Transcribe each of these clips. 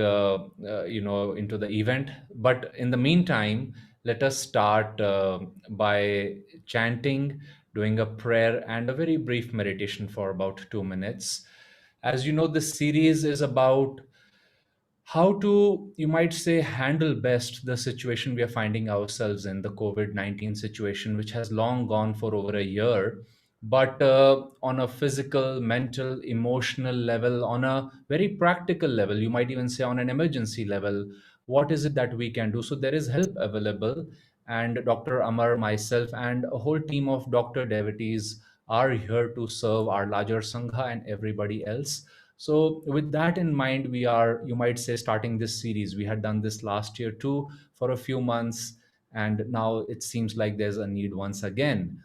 into the event. But in the meantime, let us start by chanting, doing a prayer and a very brief meditation for about 2 minutes. As you know, this series is about how to, you might say, handle best the situation we are finding ourselves in, the COVID-19 situation, which has long gone for over a year. But on a physical, mental, emotional level, on a very practical level, you might even say on an emergency level, what is it that we can do? So there is help available. And Dr. Amar, myself, and a whole team of doctor devotees are here to serve our larger Sangha and everybody else. So, with that in mind, we are, you might say, starting this series. We had done this last year too for a few months, and now it seems like there's a need once again.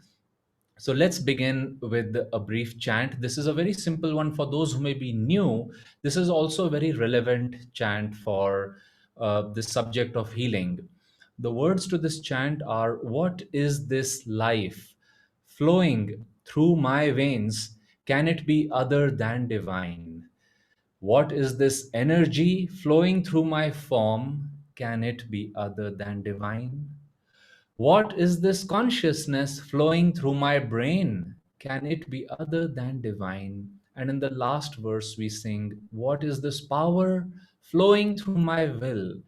So let's begin with a brief chant. This is a very simple one for those who may be new. This is also a very relevant chant for the subject of healing. The words to this chant are: what is this life flowing through my veins? Can it be other than divine? What is this energy flowing through my form? Can it be other than divine? What is this consciousness flowing through my brain? Can it be other than divine? And in the last verse, we sing, what is this power flowing through my will?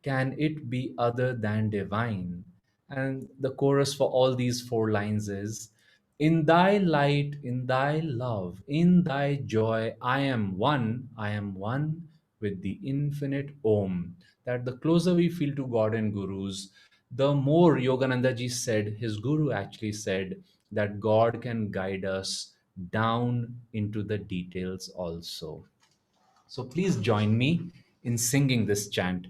Can it be other than divine? And the chorus for all these four lines is, in thy light, in thy love, in thy joy, I am one with the infinite Om. That the closer we feel to God and Gurus, the more Yogananda ji said, his Guru actually said, that God can guide us down into the details also. So please join me in singing this chant.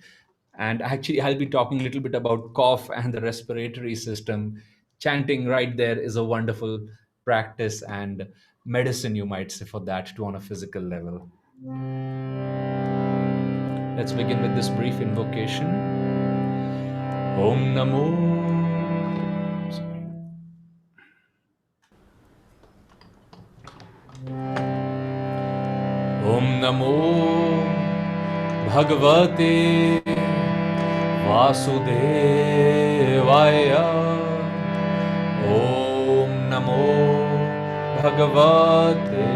And actually, I'll be talking a little bit about cough and the respiratory system. Chanting right there is a wonderful practice and medicine, you might say, for that too on a physical level. Let's begin with this brief invocation. Om Namo. Om Namo Bhagavate Vasudevaya. Om Namo Bhagavate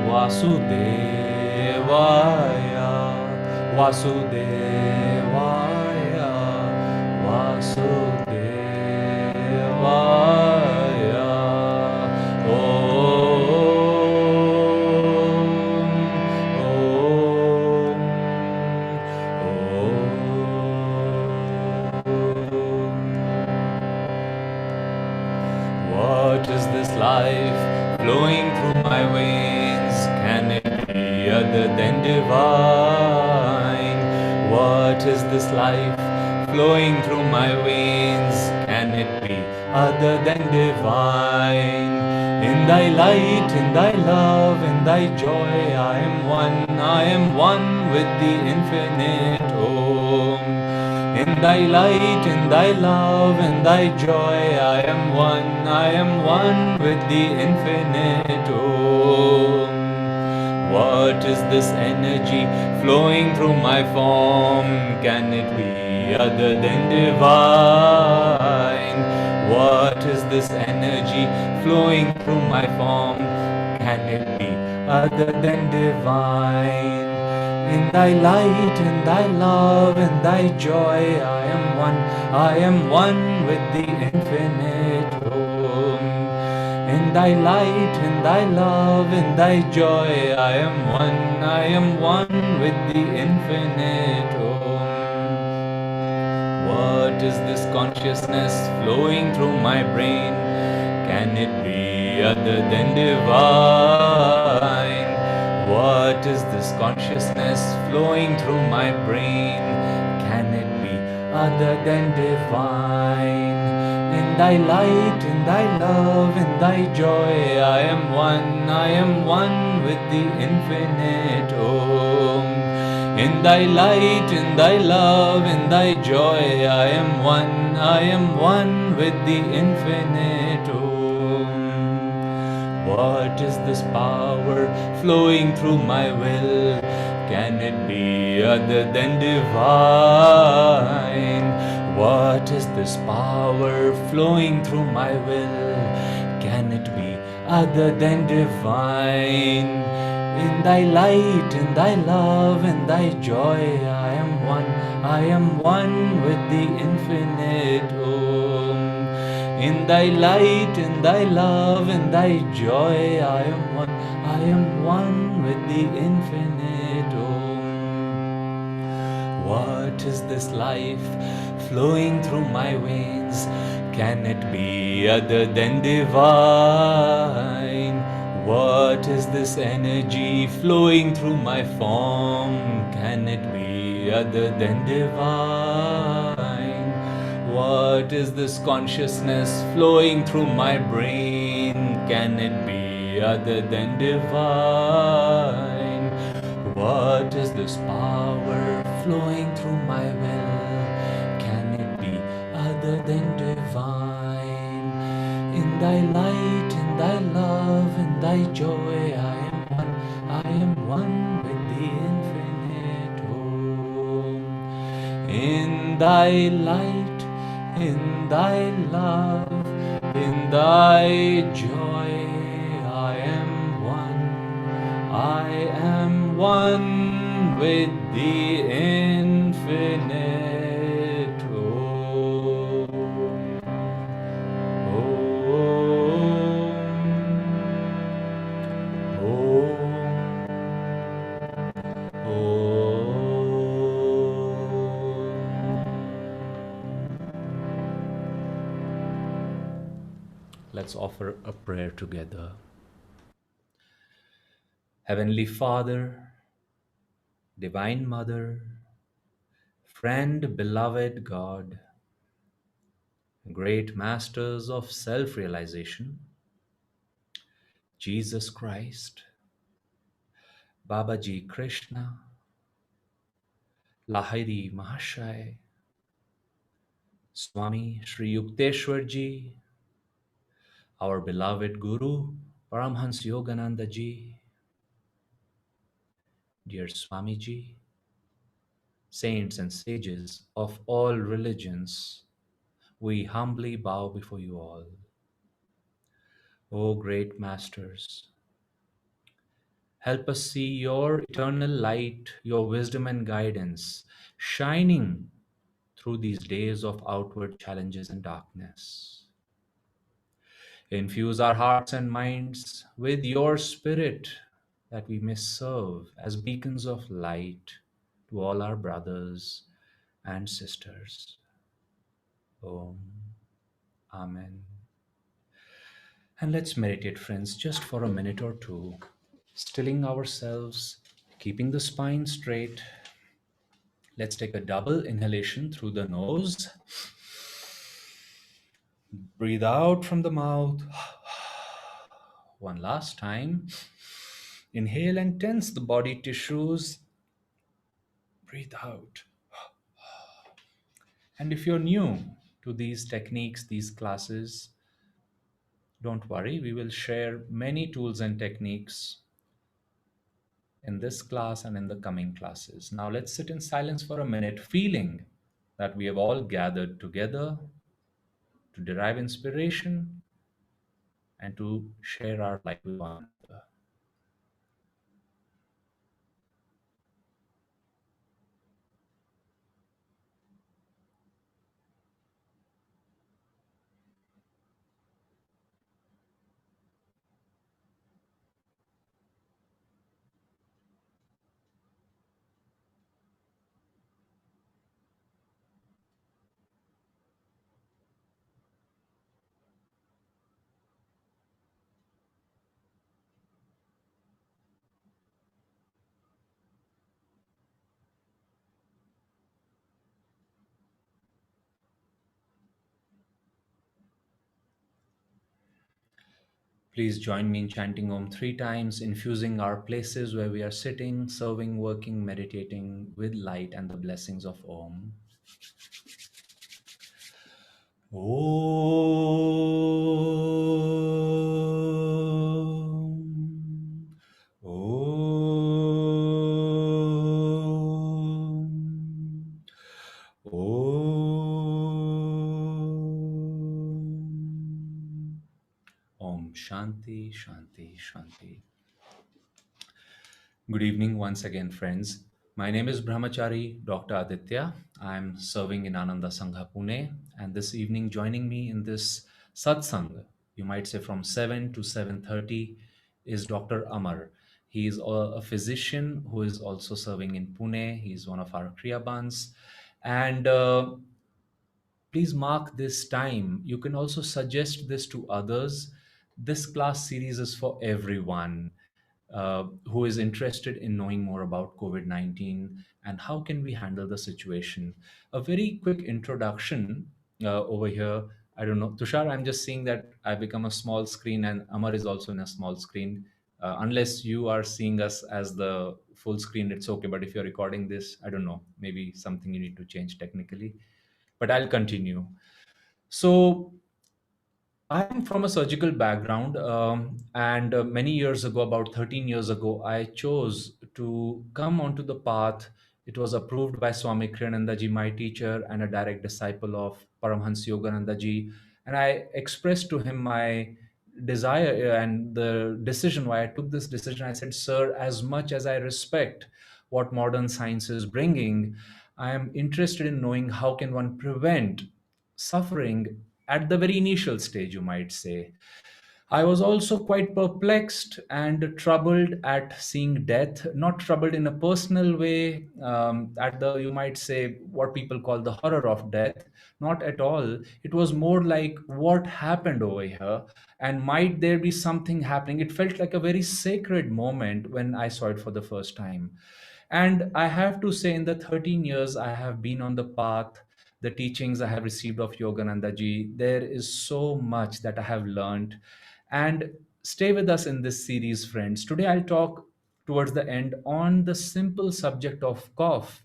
Vasudevaya. Vasudevaya. Vasudevaya. What is this life flowing through my veins? Can it be other than divine? What is this life flowing through my veins? Can it be other than divine? In thy light, in thy love, in thy joy, I am one with the infinite Om. In thy light, in thy love, in thy joy, I am one with the infinite Om. What is this energy flowing through my form? Can it be other than divine? What is this energy flowing through my form? Can it be other than divine? In thy light, in thy love, in thy joy, I am one with the infinite Om. In thy light, in thy love, in thy joy, I am one with the infinite Om. What is this consciousness flowing through my brain? Can it be other than divine? What is this consciousness flowing through my brain? Can it be other than divine? In thy light, in thy love, in thy joy, I am one with the infinite Om. In thy light, in thy love, in thy joy, I am one with the infinite Om. What is this power flowing through my will? Can it be other than divine? What is this power flowing through my will? Can it be other than divine? In thy light, in thy love, in thy joy, I am one with the infinite Om. In thy light, in thy love, in thy joy, I am one with the infinite Om. What is this life flowing through my veins? Can it be other than divine? What is this energy flowing through my form? Can it be other than divine? What is this consciousness flowing through my brain? Can it be other than divine? What is this power flowing through my will? Can it be other than divine? In thy light, in thy love, in thy joy, I am one with the infinite Om. In thy light, in thy love, in thy joy, I am one. I am one with the infinite Om. Om. Let's offer a prayer together. Heavenly Father, Divine Mother, friend, beloved God, great masters of self realization, Jesus Christ, Babaji Krishna, Lahiri Mahashai, Swami Sri Yukteswar Ji, our beloved Guru, Paramhansa Yogananda Ji, dear Swami Ji, saints and sages of all religions, we humbly bow before you all. O great masters, help us see your eternal light, your wisdom and guidance shining through these days of outward challenges and darkness. Infuse our hearts and minds with your spirit that we may serve as beacons of light to all our brothers and sisters. Om. Amen. And let's meditate, friends, just for a minute or two, stilling ourselves, keeping the spine straight. Let's take a double inhalation through the nose. Breathe out from the mouth. One last time. Inhale and tense the body tissues. Breathe out. And if you're new to these techniques, these classes, don't worry. We will share many tools and techniques in this class and in the coming classes. Now let's sit in silence for a minute, feeling that we have all gathered together to derive inspiration and to share our light with one another. Please join me in chanting Om 3 times, infusing our places where we are sitting, serving, working, meditating with light and the blessings of Om. Om. Om. Shanti, Shanti, Shanti. Good evening once again, friends. My name is Brahmachari Dr. Aditya. I'm serving in Ananda Sangha Pune, and this evening joining me in this satsang, you might say from 7 to 7:30, is Dr. Amar. He is a physician who is also serving in Pune. He's one of our Kriyabans. And please mark this time. You can also suggest this to others. This class series is for everyone who is interested in knowing more about COVID 19 and how can we handle the situation. A very quick introduction over here. I don't know. Tushar, I'm just seeing that I become a small screen and Amar is also in a small screen. Unless you are seeing us as the full screen, it's okay. But if you're recording this, I don't know. Maybe something you need to change technically. But I'll continue. So, I'm from a surgical background, and many years ago, about 13 years ago, I chose to come onto the path. It was approved by Swami Kriyananda ji, my teacher, and a direct disciple of Paramhansa Yogananda ji. And I expressed to him my desire and the decision why I took this decision. I said, Sir, as much as I respect what modern science is bringing, I am interested in knowing how can one prevent suffering at the very initial stage, you might say. I was also quite perplexed and troubled at seeing death, not troubled in a personal way, at the, you might say, what people call the horror of death. Not at all. It was more like what happened over here, and might there be something happening. It felt like a very sacred moment when I saw it for the first time. And I have to say, in the 13 years I have been on the path, the teachings I have received of Yogananda ji, there is so much that I have learned. And stay with us in this series, friends. Today I'll talk towards the end on the simple subject of cough,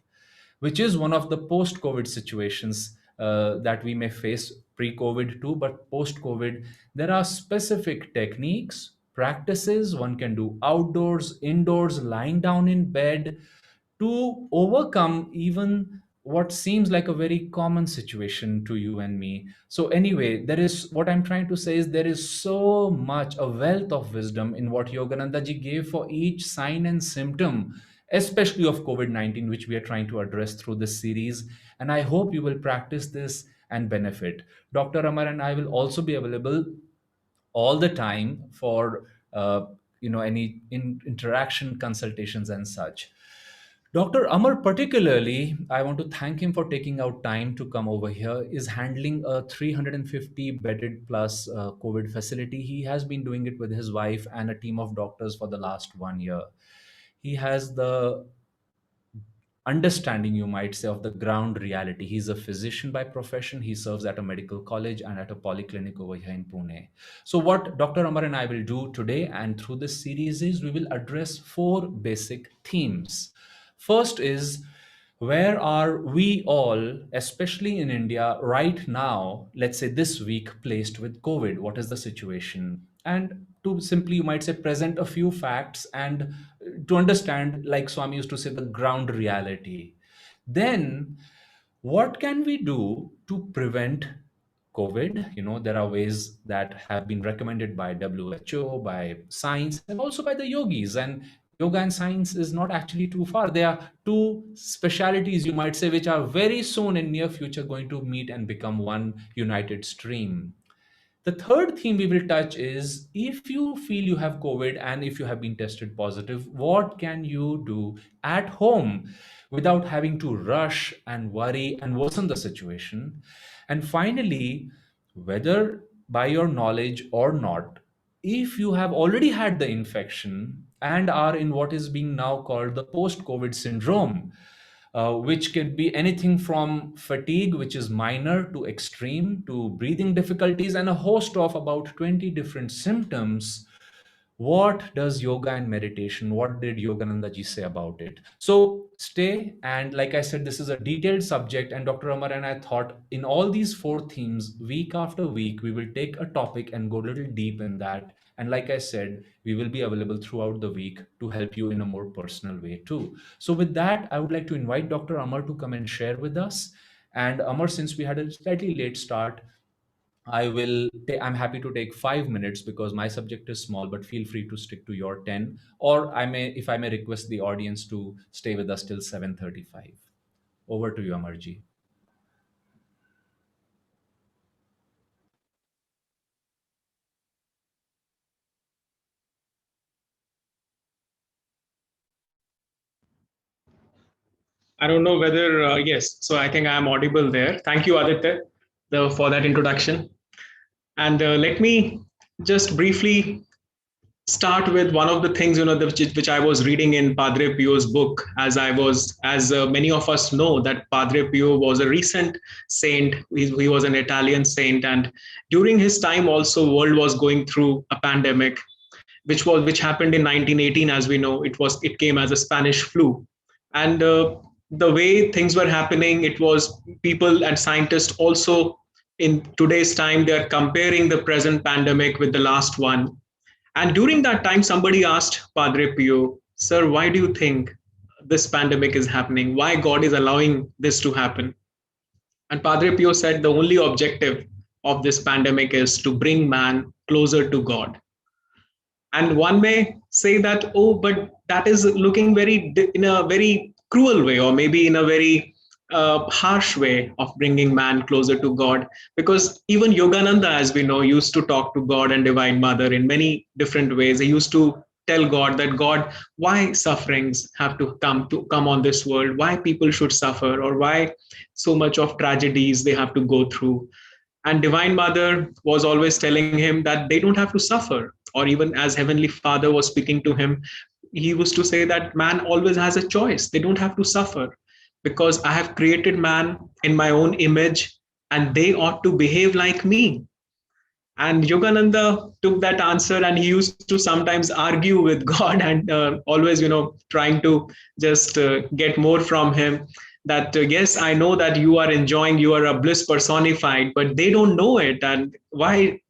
which is one of the post COVID situations that we may face pre COVID too, but post COVID, there are specific techniques, practices one can do outdoors, indoors, lying down in bed to overcome even what seems like a very common situation to you and me. So anyway, there is, what I'm trying to say is, there is so much, a wealth of wisdom in what Yogananda ji gave for each sign and symptom, especially of COVID-19, which we are trying to address through this series. And I hope you will practice this and benefit. Dr. Amar and I will also be available all the time for any interaction, consultations, and such. Dr. Amar, particularly, I want to thank him for taking out time to come over here, is handling a 350 bedded plus COVID facility. He has been doing it with his wife and a team of doctors for the last 1 year. He has the understanding, you might say, of the ground reality. He's a physician by profession. He serves at a medical college and at a polyclinic over here in Pune. So, what Dr. Amar and I will do today and through this series is we will address four basic themes. First is, where are we all, especially in India, right now, let's say this week, placed with COVID? What is the situation? And to simply, you might say, present a few facts and to understand, like Swami used to say, the ground reality. Then, what can we do to prevent COVID? There are ways that have been recommended by WHO, by science, and also by the yogis. And yoga and science is not actually too far. There are two specialities, you might say, which are very soon in near future going to meet and become one united stream. The third theme we will touch is, if you feel you have COVID and if you have been tested positive, what can you do at home without having to rush and worry and worsen the situation? And finally, whether by your knowledge or not, if you have already had the infection and are in what is being now called the post COVID syndrome, which can be anything from fatigue, which is minor, to extreme, to breathing difficulties, and a host of about 20 different symptoms. What does yoga and meditation, what did Yogananda ji say about it? So stay, and like I said, this is a detailed subject, and Dr. Amar and I thought in all these four themes, week after week, we will take a topic and go a little deep in that. And like I said, we will be available throughout the week to help you in a more personal way too. So with that, I would like to invite Dr. Amar to come and share with us. And Amar, since we had a slightly late start, I'm happy to take 5 minutes because my subject is small, but feel free to stick to your 10. Or if I may request the audience to stay with us till 7:35. Over to you, Amarji. I don't know whether, yes, so I think I'm audible there. Thank you, Aditya, for that introduction. And let me just briefly start with one of the things, which I was reading in Padre Pio's book, as many of us know, that Padre Pio was a recent saint. He was an Italian saint. And during his time also, world was going through a pandemic, which happened in 1918. As we know, it came as a Spanish flu. And the way things were happening, it was people and scientists also in today's time, they are comparing the present pandemic with the last one. And during that time, somebody asked Padre Pio, "Sir, why do you think this pandemic is happening? Why God is allowing this to happen?" And Padre Pio said the only objective of this pandemic is to bring man closer to God. And one may say that, oh, but that is looking in a very cruel way, or maybe in a very harsh way of bringing man closer to God. Because even Yogananda, as we know, used to talk to God and Divine Mother in many different ways. He used to tell God that, God, why sufferings have to come on this world? Why people should suffer, or why so much of tragedies they have to go through? And Divine Mother was always telling him that they don't have to suffer. Or even as Heavenly Father was speaking to him, he was to say that man always has a choice. They don't have to suffer, because I have created man in my own image, and they ought to behave like me. And Yogananda took that answer, and he used to sometimes argue with God, and always, trying to just get more from him. That yes, I know that you are enjoying, you are a bliss personified, but they don't know it. And why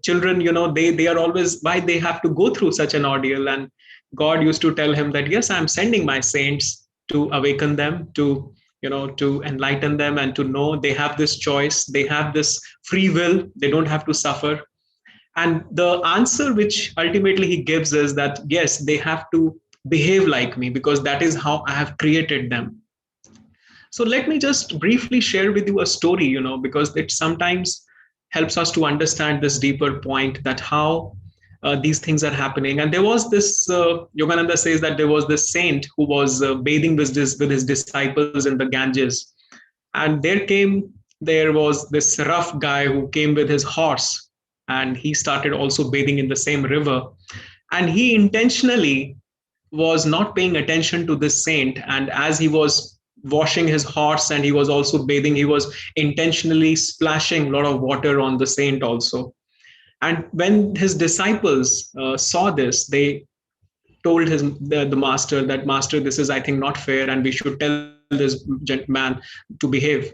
children, they are always, why they have to go through such an ordeal. And God used to tell him that, yes, I'm sending my saints to awaken them, to enlighten them, and to know they have this choice, they have this free will, they don't have to suffer. And the answer which ultimately he gives is that, yes, they have to behave like me, because that is how I have created them. So let me just briefly share with you a story, because it sometimes helps us to understand this deeper point, that how these things are happening. And there was this, Yogananda says that there was this saint who was bathing with his disciples in the Ganges. And there was this rough guy who came with his horse, and he started also bathing in the same river. And he intentionally was not paying attention to this saint. And as he was washing his horse and he was also bathing, he was intentionally splashing a lot of water on the saint also. And when his disciples saw this, they told the master that, master, this is, I think, not fair, and we should tell this gentleman to behave.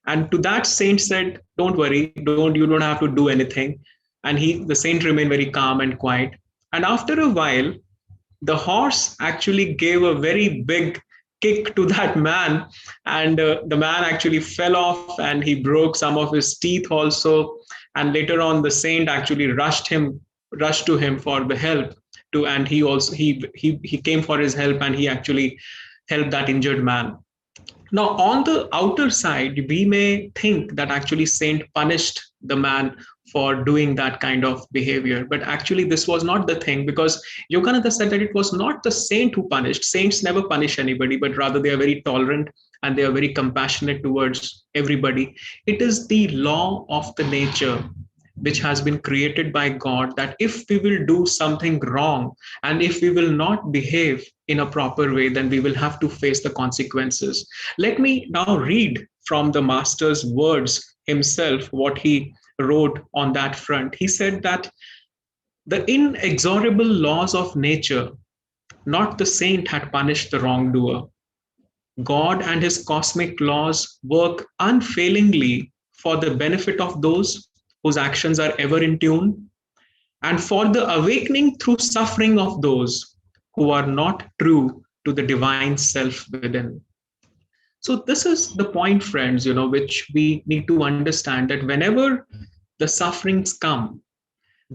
And to that, saint said, don't worry, you don't have to do anything. And the saint remained very calm and quiet. And after a while, the horse actually gave a very big kick to that man, and the man actually fell off, and he broke some of his teeth also. And later on, the saint actually rushed to him for the help to, and he also he came for his help, and he actually helped that injured man. Now, on the outer side, we may think that actually saint punished the man for doing that kind of behavior. But actually, this was not the thing, because Yogananda said that it was not the saint who punished. Saints never punish anybody, but rather they are very tolerant, and they are very compassionate towards everybody. It is the law of the nature which has been created by God, that if we will do something wrong, and if we will not behave in a proper way, then we will have to face the consequences. Let me now read from the master's words himself what he wrote on that front. He said that the inexorable laws of nature, not the saint, had punished the wrongdoer. God and his cosmic laws work unfailingly for the benefit of those whose actions are ever in tune, and for the awakening through suffering of those who are not true to the divine self within. So this is the point, friends, which we need to understand, that whenever the sufferings come,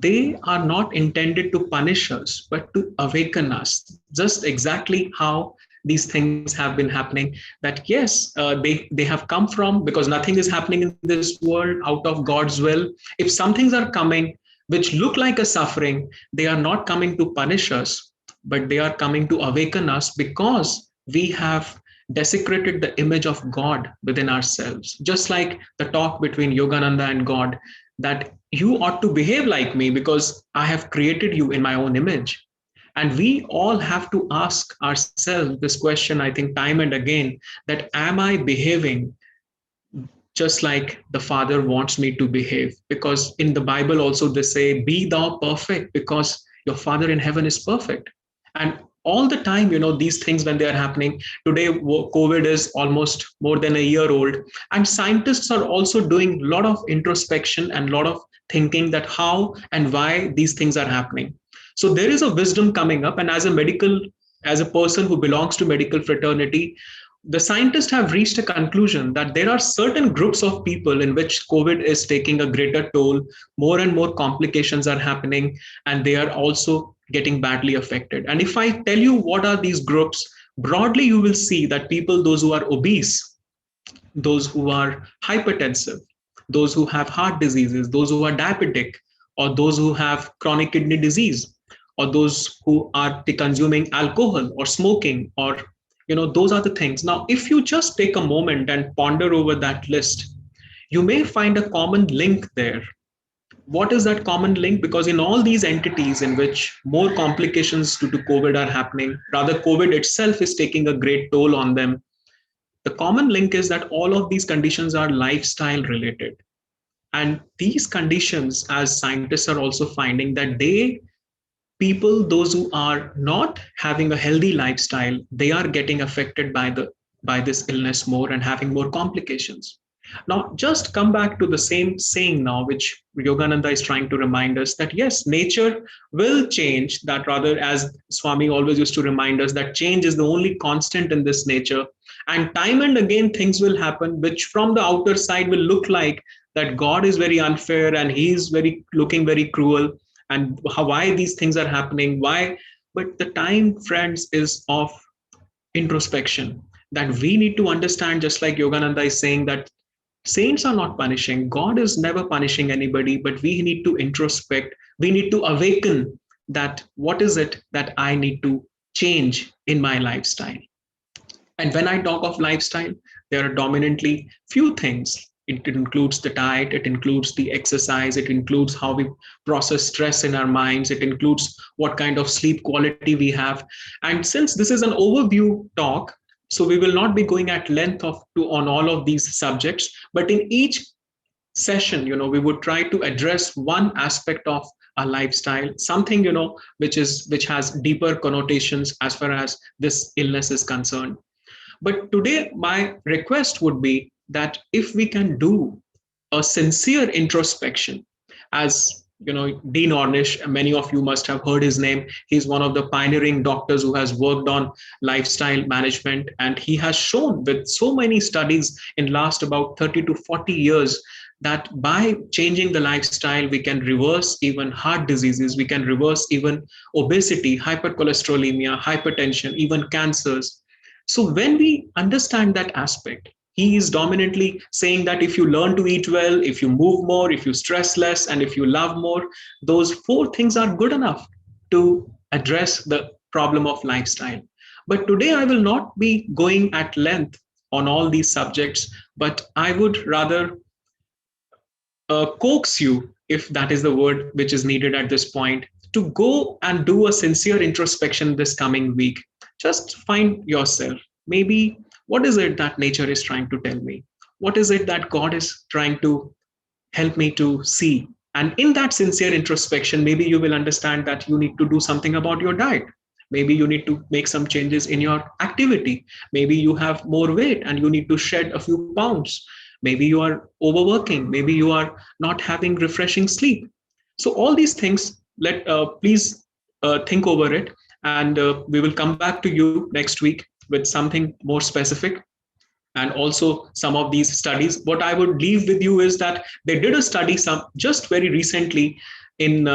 they are not intended to punish us, but to awaken us. Just exactly how these things have been happening. That yes, they have come from, because nothing is happening in this world out of God's will. If some things are coming which look like a suffering, they are not coming to punish us, but they are coming to awaken us, because we have desecrated the image of God within ourselves. Just like the talk between Yogananda and God, that you ought to behave like me because I have created you in my own image. And we all have to ask ourselves this question, I think, time and again, that am I behaving just like the Father wants me to behave? Because in the Bible also they say, be thou perfect because your Father in heaven is perfect. And all the time, these things when they are happening today, COVID is almost more than a year old, and scientists are also doing a lot of introspection and a lot of thinking that how and why these things are happening. So there is a wisdom coming up, and as a person who belongs to medical fraternity, the scientists have reached a conclusion that there are certain groups of people in which COVID is taking a greater toll, more and more complications are happening, and they are also getting badly affected. And if I tell you what are these groups, broadly, you will see that people, those who are obese, those who are hypertensive, those who have heart diseases, those who are diabetic, or those who have chronic kidney disease, or those who are consuming alcohol or smoking, or those are the things. Now, if you just take a moment and ponder over that list, you may find a common link there. What is that common link? Because in all these entities in which more complications due to COVID are happening, rather COVID itself is taking a great toll on them, the common link is that all of these conditions are lifestyle related. And these conditions, as scientists are also finding, that people, those who are not having a healthy lifestyle, they are getting affected by this illness more and having more complications. Now, just come back to the same saying now, which Yogananda is trying to remind us, that yes, nature will change. That rather, as Swami always used to remind us, that change is the only constant in this nature. And time and again, things will happen, which from the outer side will look like that God is very unfair and he is very looking very cruel, and why these things are happening, why. But the time, friends, is of introspection, that we need to understand, just like Yogananda is saying, that saints are not punishing, God is never punishing anybody, but we need to introspect, we need to awaken, that what is it that I need to change in my lifestyle. And when I talk of lifestyle, there are dominantly few things. It includes the diet, it includes the exercise, it includes how we process stress in our minds, it includes what kind of sleep quality we have. And since this is an overview talk, so we will not be going at length on all of these subjects, but in each session, we would try to address one aspect of our lifestyle, something, which has deeper connotations as far as this illness is concerned. But today, my request would be that if we can do a sincere introspection, as Dean Ornish, many of you must have heard his name. He's one of the pioneering doctors who has worked on lifestyle management, and he has shown with so many studies in last about 30 to 40 years that by changing the lifestyle, we can reverse even heart diseases, we can reverse even obesity, hypercholesterolemia, hypertension, even cancers. So when we understand that aspect, he is dominantly saying that if you learn to eat well, if you move more, if you stress less, and if you love more, those four things are good enough to address the problem of lifestyle. But today I will not be going at length on all these subjects, but I would rather coax you, if that is the word which is needed at this point, to go and do a sincere introspection this coming week. Just find yourself. Maybe what is it that nature is trying to tell me? What is it that God is trying to help me to see? And in that sincere introspection, maybe you will understand that you need to do something about your diet. Maybe you need to make some changes in your activity. Maybe you have more weight and you need to shed a few pounds. Maybe you are overworking. Maybe you are not having refreshing sleep. So all these things, please think over it, and we will come back to you next week with something more specific. and also some of these studies. What I would leave with you is that they did a study some just very recently in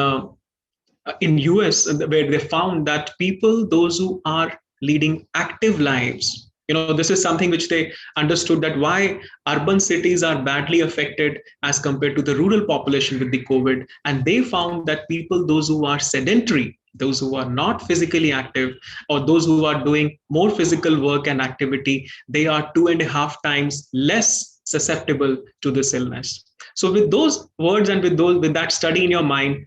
US, where they found that people, those who are leading active lives, this is something which they understood, that why urban cities are badly affected as compared to the rural population with the COVID. And they found that people, those who are sedentary, those who are not physically active, or those who are doing more physical work and activity, they are 2.5 times less susceptible to this illness. So with those words and with that study in your mind,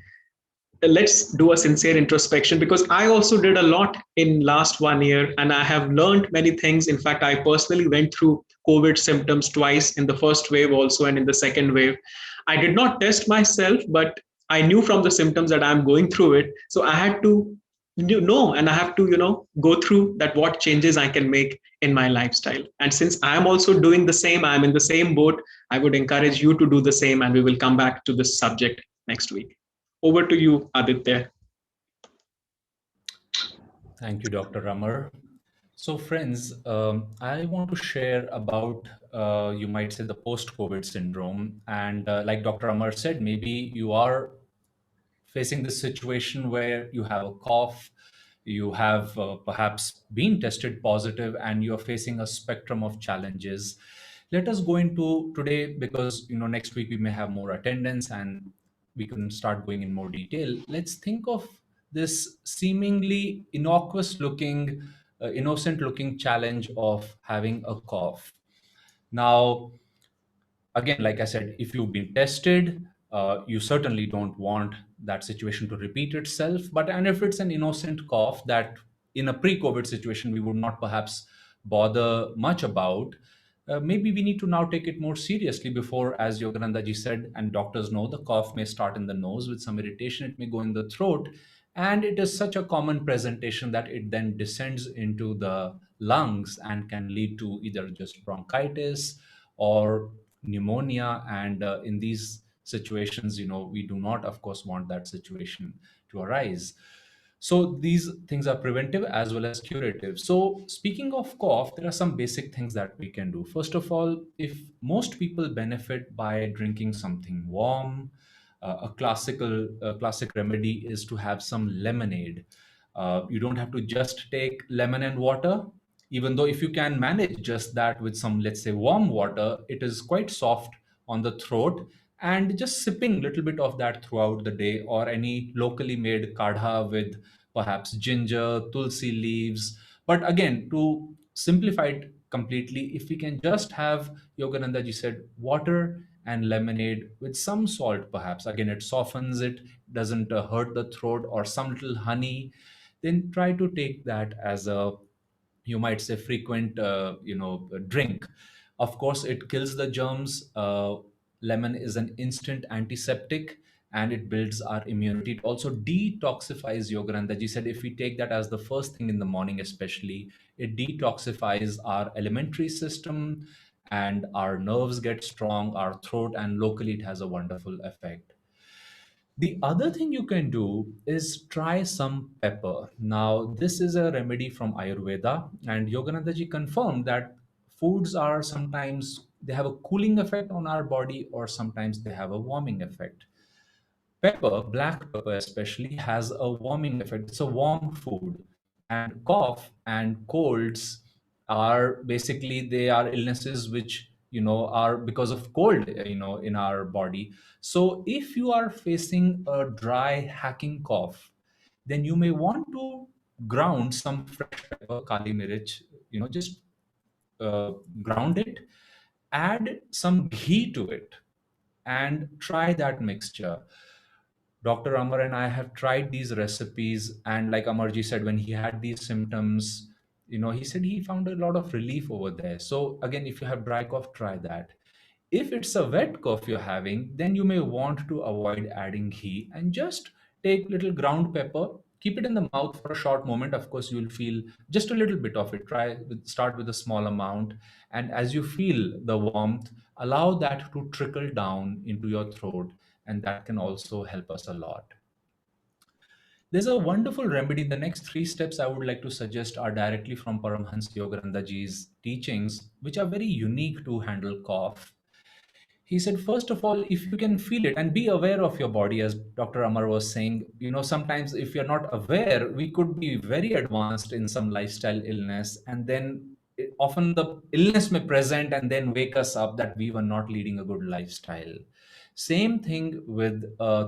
let's do a sincere introspection, because I also did a lot in last 1 year and I have learned many things. In fact, I personally went through COVID symptoms twice, in the first wave also and in the second wave. I did not test myself, but I knew from the symptoms that I'm going through it. So I had to know, and I have to go through that, what changes I can make in my lifestyle. And since I am also doing the same, I'm in the same boat, I would encourage you to do the same, and we will come back to this subject next week. Over to you, Aditya. Thank you, Dr. Amar. So, friends, I want to share about, you might say, the post COVID syndrome. And like Dr. Amar said, maybe you are facing this situation where you have a cough, you have perhaps been tested positive, and you're facing a spectrum of challenges. Let us go into today, because next week we may have more attendance and we can start going in more detail. Let's think of this seemingly innocuous looking, innocent looking challenge of having a cough. Now, again, like I said, if you've been tested, you certainly don't want that situation to repeat itself. But and if it's an innocent cough that in a pre-COVID situation we would not perhaps bother much about, maybe we need to now take it more seriously before, as Yogananda ji said, and doctors know, the cough may start in the nose with some irritation, it may go in the throat, and it is such a common presentation that it then descends into the lungs and can lead to either just bronchitis or pneumonia. And in these situations, we do not, of course, want that situation to arise. So these things are preventive as well as curative. So speaking of cough, there are some basic things that we can do. First of all, if most people benefit by drinking something warm, a classic remedy is to have some lemonade. You don't have to just take lemon and water, even though if you can manage just that with some, let's say, warm water, it is quite soft on the throat. And just sipping a little bit of that throughout the day, or any locally made kadha with perhaps ginger, tulsi leaves. But again, to simplify it completely, if we can just have, Yogananda ji said, water and lemonade with some salt, perhaps, again, it softens it, doesn't hurt the throat, or some little honey, then try to take that as a, you might say, frequent drink. Of course, it kills the germs. Lemon is an instant antiseptic, and it builds our immunity. It also detoxifies. Yogananda ji said if we take that as the first thing in the morning, especially, it detoxifies our alimentary system, and our nerves get strong, our throat, and locally it has a wonderful effect. The other thing you can do is try some pepper. Now, this is a remedy from Ayurveda, and Yogananda ji confirmed that foods are sometimes they have a cooling effect on our body, or sometimes they have a warming effect. Pepper, black pepper especially, has a warming effect. It's a warm food. And cough and colds are basically, they are illnesses which are because of cold in our body. So if you are facing a dry hacking cough, then you may want to ground some fresh pepper, kali mirich, just uh, ground it, add some ghee to it, and try that mixture. Dr. Amar and I have tried these recipes, and like Amarji said, when he had these symptoms, he said he found a lot of relief over there. So again, if you have dry cough, try that. If it's a wet cough you're having, then you may want to avoid adding ghee and just take little ground pepper, keep it in the mouth for a short moment. Of course, you'll feel just a little bit of it. Start with a small amount, and as you feel the warmth, allow that to trickle down into your throat, and that can also help us a lot. There's a wonderful remedy. The next three steps I would like to suggest are directly from Paramhansa Yogananda ji's teachings, which are very unique to handle cough. He said, first of all, if you can feel it and be aware of your body, as Dr. Amar was saying, sometimes if you're not aware, we could be very advanced in some lifestyle illness, and then often the illness may present and then wake us up that we were not leading a good lifestyle. Same thing with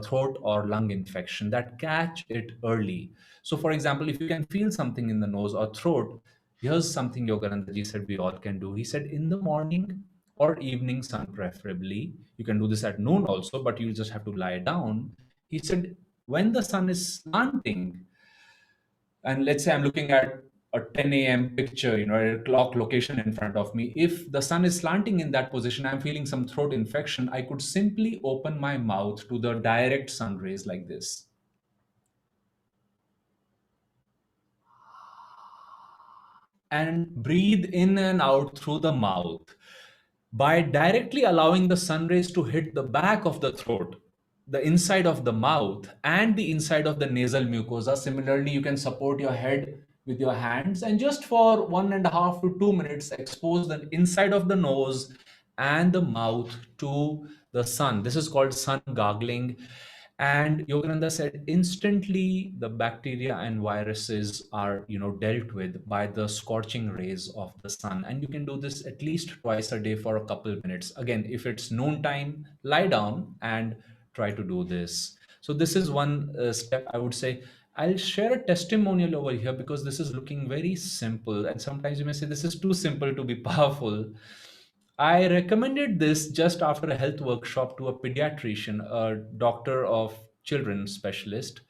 throat or lung infection, that catch it early. So, for example, if you can feel something in the nose or throat, here's something Yoganandaji said we all can do. He said, in the morning or evening sun, preferably, you can do this at noon also, but you just have to lie down. He said, when the sun is slanting, and let's say I'm looking at a 10 a.m. picture, a clock location in front of me. If the sun is slanting in that position, I'm feeling some throat infection, I could simply open my mouth to the direct sun rays like this and breathe in and out through the mouth. By directly allowing the sun rays to hit the back of the throat, the inside of the mouth, and the inside of the nasal mucosa. Similarly, you can support your head with your hands and just for 1.5 to 2 minutes expose the inside of the nose and the mouth to the sun. This is called sun gargling. And Yogananda said instantly the bacteria and viruses are dealt with by the scorching rays of the sun. And you can do this at least twice a day for a couple minutes. Again, if it's noontime, lie down and try to do this. So this is one step I would say. I'll share a testimonial over here because this is looking very simple, and sometimes you may say this is too simple to be powerful. I recommended this just after a health workshop to a pediatrician, a doctor of children specialist,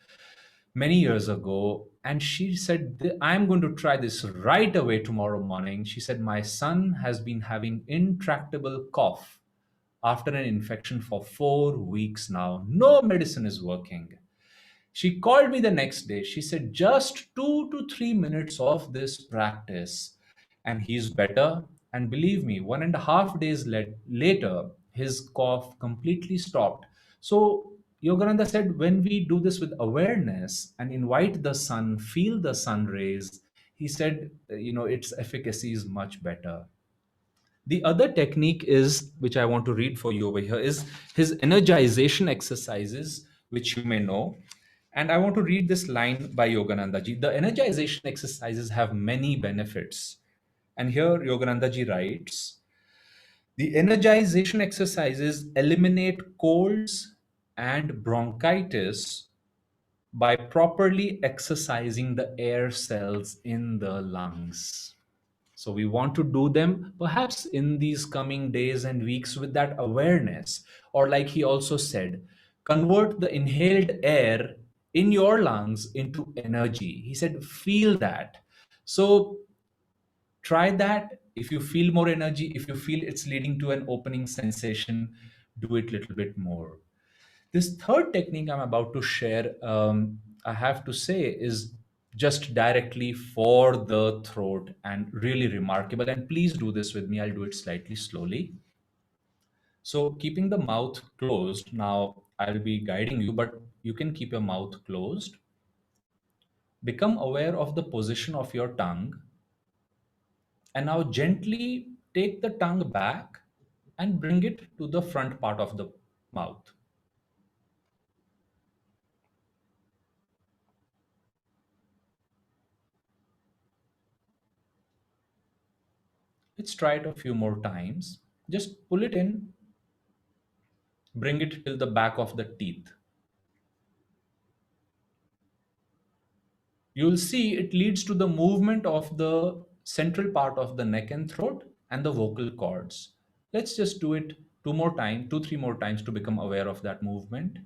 many years ago. And she said, I'm going to try this right away tomorrow morning. She said, my son has been having intractable cough after an infection for 4 weeks now. No medicine is working. She called me the next day. She said, just 2 to 3 minutes of this practice, and he's better. And believe me, 1.5 days later, his cough completely stopped. So, Yogananda said, when we do this with awareness and invite the sun, feel the sun rays, he said, its efficacy is much better. The other technique is, which I want to read for you over here, is his energization exercises, which you may know. And I want to read this line by Yogananda ji. The energization exercises have many benefits. And here Yogananda ji writes, the energization exercises eliminate colds and bronchitis by properly exercising the air cells in the lungs. So we want to do them perhaps in these coming days and weeks with that awareness. Or, like he also said, convert the inhaled air in your lungs into energy. He said, feel that. So try that. If you feel more energy, if you feel it's leading to an opening sensation, do it a little bit more. This third technique I'm about to share, I have to say, is just directly for the throat and really remarkable. And please do this with me. I'll do it slightly slowly. So, keeping the mouth closed, now I'll be guiding you, but you can keep your mouth closed. Become aware of the position of your tongue. And now gently take the tongue back and bring it to the front part of the mouth. Let's try it a few more times. Just pull it in, bring it till the back of the teeth. You'll see it leads to the movement of the central part of the neck and throat and the vocal cords. Let's just do it two more times, two, three more times to become aware of that movement.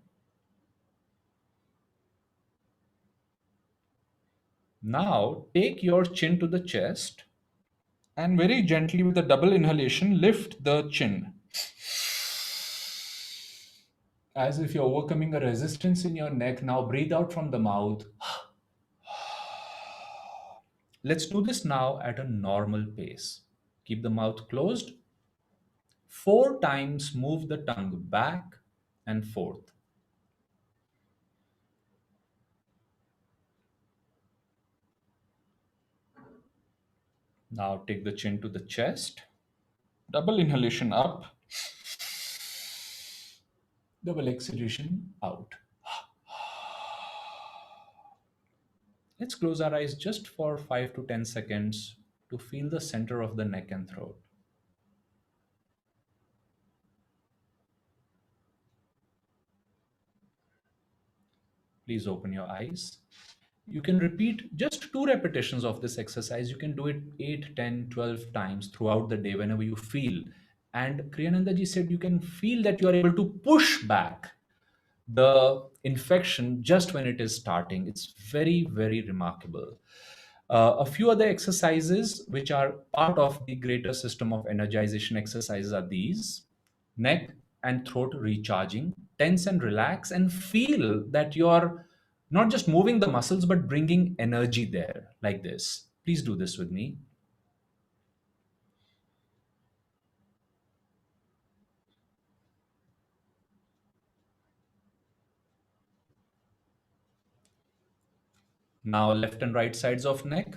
Now take your chin to the chest and very gently with a double inhalation, lift the chin. As if you're overcoming a resistance in your neck. Now breathe out from the mouth. Let's do this now at a normal pace. Keep the mouth closed. 4 times move the tongue back and forth. Now take the chin to the chest. Double inhalation up, double exhalation out. Let's close our eyes just for 5 to 10 seconds to feel the center of the neck and throat. Please open your eyes. You can repeat just 2 repetitions of this exercise. You can do it 8, 10, 12 times throughout the day whenever you feel. And Kriyananda ji said you can feel that you are able to push back the infection just when it is starting. It's very, very remarkable. A few other exercises which are part of the greater system of energization exercises are these: neck and throat recharging. Tense and relax and feel that you're not just moving the muscles but bringing energy there, like this. Please do this with me. Now, left and right sides of neck.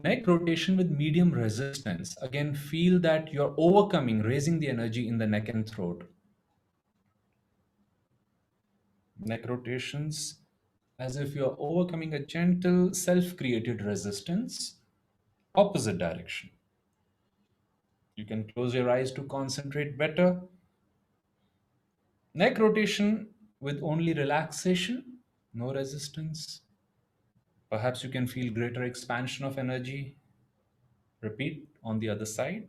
Neck rotation with medium resistance. Again, feel that you're overcoming, raising the energy in the neck and throat. Neck rotations as if you're overcoming a gentle, self created resistance. Opposite direction. You can close your eyes to concentrate better. Neck rotation with only relaxation, no resistance. Perhaps you can feel greater expansion of energy. Repeat on the other side.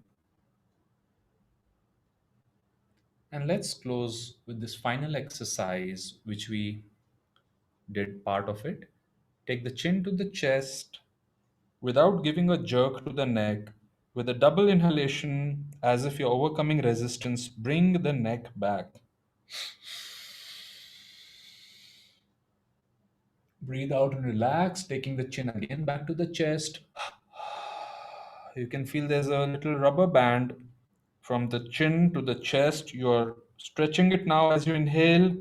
And let's close with this final exercise, which we did part of it. Take the chin to the chest without giving a jerk to the neck. With a double inhalation, as if you're overcoming resistance, bring the neck back. Breathe out and relax, taking the chin again back to the chest. You can feel there's a little rubber band from the chin to the chest. You're stretching it now as you inhale,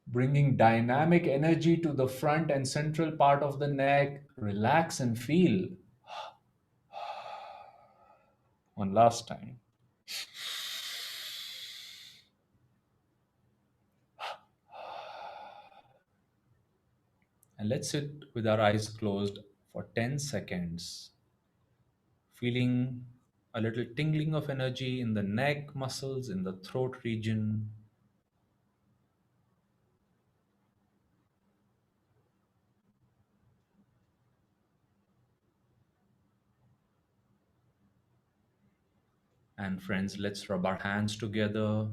bringing dynamic energy to the front and central part of the neck. Relax and feel. One last time. And let's sit with our eyes closed for 10 seconds, feeling a little tingling of energy in the neck muscles, in the throat region. And friends, let's rub our hands together,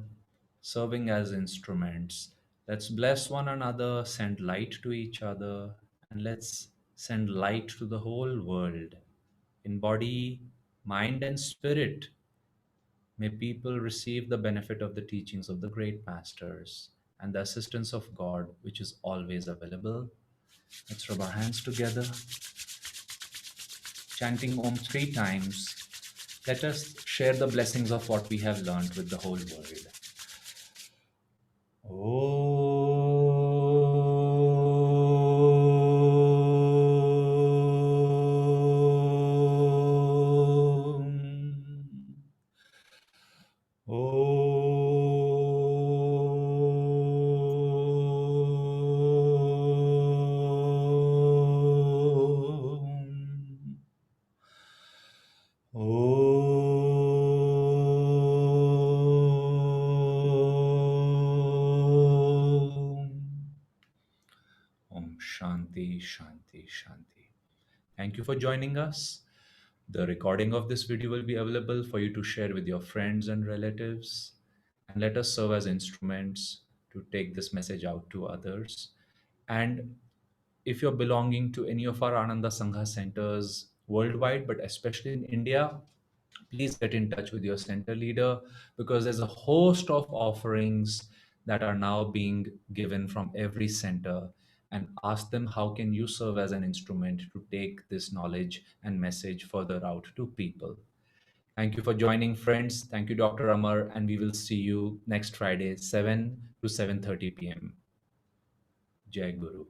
serving as instruments. Let's bless one another, send light to each other, and let's send light to the whole world. In body, mind, and spirit, may people receive the benefit of the teachings of the great masters and the assistance of God, which is always available. Let's rub our hands together, chanting Om 3 times. Let us share the blessings of what we have learned with the whole world. Om Shanti, Shanti, Shanti. Thank you for joining us. The recording of this video will be available for you to share with your friends and relatives. And let us serve as instruments to take this message out to others. And if you're belonging to any of our Ananda Sangha centers worldwide, but especially in India, please get in touch with your center leader, because there's a host of offerings that are now being given from every center, and ask them how can you serve as an instrument to take this knowledge and message further out to people. Thank you for joining, friends. Thank you, Dr. Amar, and we will see you next Friday, 7 to 7:30 p.m. Jai Guru.